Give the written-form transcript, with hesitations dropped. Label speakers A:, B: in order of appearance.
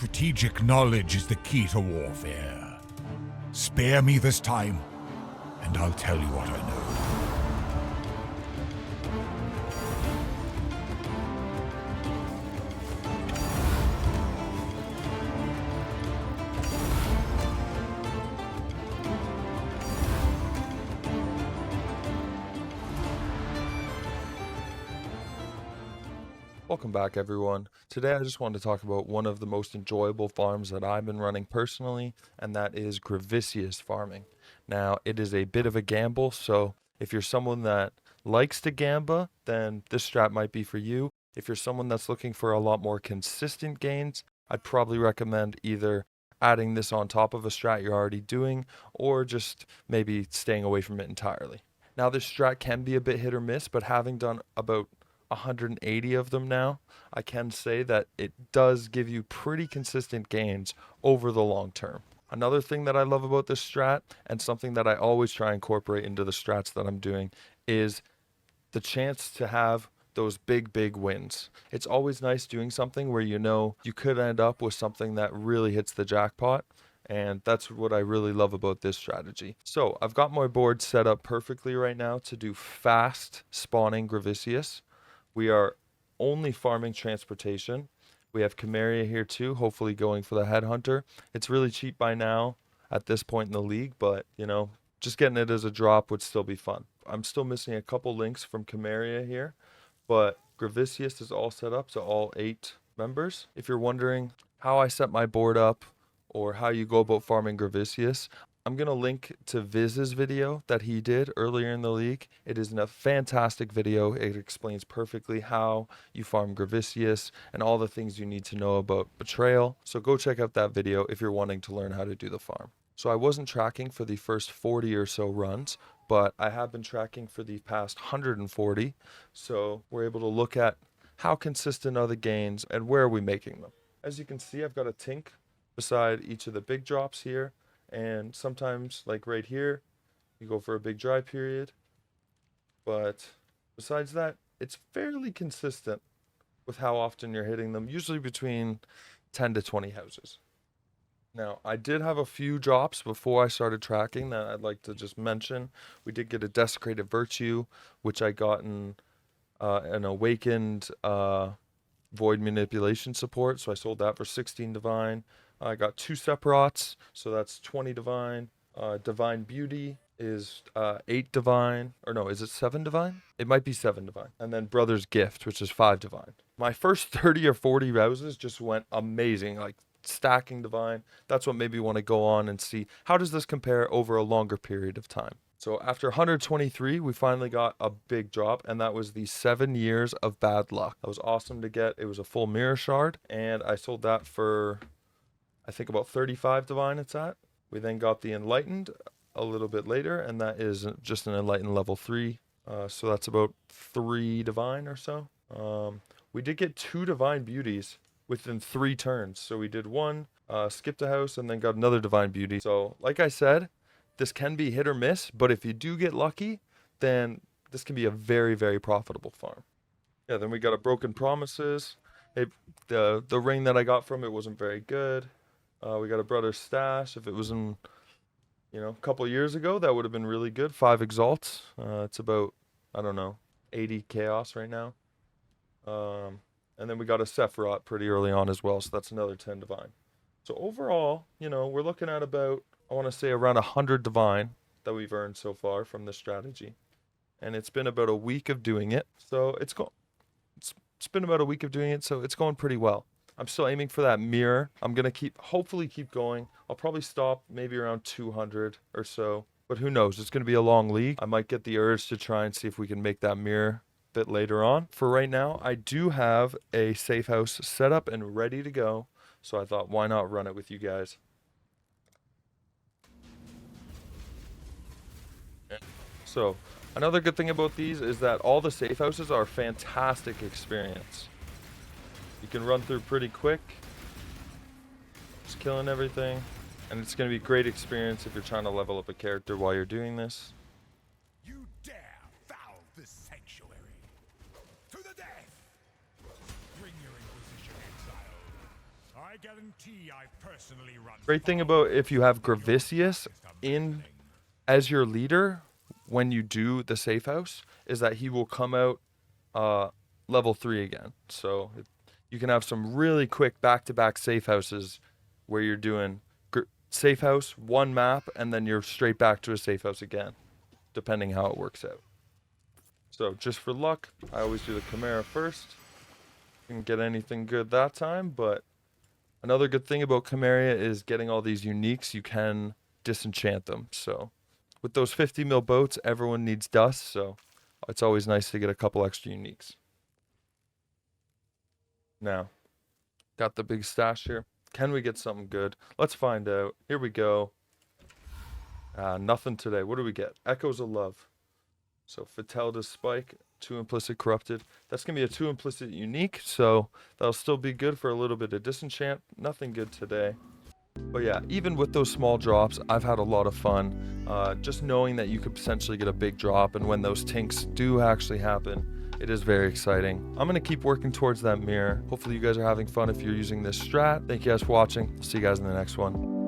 A: Strategic knowledge is the key to warfare. Spare me this time, and I'll tell you what I know.
B: Welcome back, everyone. Today I just wanted to talk about one of the most enjoyable farms that I've been running personally, and that is Grav farming. Now, it is a bit of a gamble, so if you're someone that likes to gamba, then this strat might be for you. If you're someone that's looking for a lot more consistent gains, I'd probably recommend either adding this on top of a strat you're already doing, or just maybe staying away from it entirely. Now, this strat can be a bit hit or miss, but having done about 180 of them now, I can say that it does give you pretty consistent gains over the long term. Another thing that I love about this strat, and something that I always try and incorporate into the strats that I'm doing, is the chance to have those big wins. It's always nice doing something where you know you could end up with something that really hits the jackpot. And that's what I really love about this strategy. So I've got my board set up perfectly right now to do fast spawning Grav. We are only farming transportation. We have Chimeria here too, hopefully going for the headhunter. It's really cheap by now at this point in the league, but you know, just getting it as a drop would still be fun. I'm still missing a couple links from Chimeria here, but Grav is all set up, so all 8 members. If you're wondering how I set my board up or how you go about farming Grav, I'm going to link to Viz's video that he did earlier in the league. It is a fantastic video. It explains perfectly how you farm Grav and all the things you need to know about Betrayal. So go check out that video if you're wanting to learn how to do the farm. So I wasn't tracking for the first 40 or so runs, but I have been tracking for the past 140. So we're able to look at how consistent are the gains and where are we making them. As you can see, I've got a tink beside each of the big drops here. And sometimes, like right here, you go for a big dry period. But besides that, it's fairly consistent with how often you're hitting them, usually between 10 to 20 houses. Now, I did have a few drops before I started tracking that I'd like to just mention. We did get a Desecrated Virtue, which I got in an Awakened Void Manipulation support, so I sold that for 16 Divine. I got 2 Sephiroths, so that's 20 Divine. Divine Beauty is 8 Divine. Or no, is it 7 Divine? It might be 7 Divine. And then Brother's Gift, which is 5 Divine. My first 30 or 40 houses just went amazing, like stacking Divine. That's what made me want to go on and see how does this compare over a longer period of time. So after 123, we finally got a big drop, and that was the 7 years of bad luck. That was awesome to get. It was a full mirror shard, and I sold that for, I think, about 35 Divine it's at. We then got the Enlightened a little bit later, and that is just an Enlightened level 3. So that's about 3 Divine or so. We did get 2 Divine Beauties within 3 turns. So we did one, skipped a house, and then got another Divine Beauty. So like I said, this can be hit or miss, but if you do get lucky, then this can be a very profitable farm. Yeah, then we got a Broken Promises. The ring that I got from it wasn't very good. We got a Brother's Stash. If it was in, a couple years ago, that would have been really good. 5 Exalts. It's about, I don't know, 80 Chaos right now. And then we got a Sephiroth pretty early on as well, so that's another 10 Divine. So overall, we're looking at about, I want to say, around 100 Divine that we've earned so far from this strategy. And it's been about a week of doing it. So it's been about a week of doing it, so it's going pretty well. I'm still aiming for that mirror. I'm going to hopefully keep going. I'll probably stop maybe around 200 or so. But who knows? It's going to be a long league. I might get the urge to try and see if we can make that mirror a bit later on. For right now, I do have a Safehouse set up and ready to go. So I thought, why not run it with you guys? So another good thing about these is that all the Safehouses are a fantastic experience. You can run through pretty quick, just killing everything, and it's going to be a great experience if you're trying to level up a character while you're doing this.
A: You dare foul this sanctuary to the death! Bring your Inquisition, Exile. I guarantee I personally run.
B: Great thing about if you have Gravicius in as your leader when you do the safe house is that he will come out level 3 again. So you can have some really quick back-to-back safe houses where you're doing safe house, one map, and then you're straight back to a safe house again, depending how it works out. So just for luck, I always do the Chimera first. Didn't get anything good that time, but another good thing about Chimera is getting all these uniques, you can disenchant them. So with those 50 mil boats, everyone needs dust, so it's always nice to get a couple extra uniques. Now, got the big stash here. Can we get something good? Let's find out. Here we go. Nothing today. What do we get? Echoes of Love. So Fatelda's Spike, 2 Implicit Corrupted. That's going to be a 2 Implicit Unique, so that'll still be good for a little bit of disenchant. Nothing good today. But yeah, even with those small drops, I've had a lot of fun. Just knowing that you could potentially get a big drop, and when those tinks do actually happen, it is very exciting. I'm going to keep working towards that mirror. Hopefully you guys are having fun if you're using this strat. Thank you guys for watching. See you guys in the next one.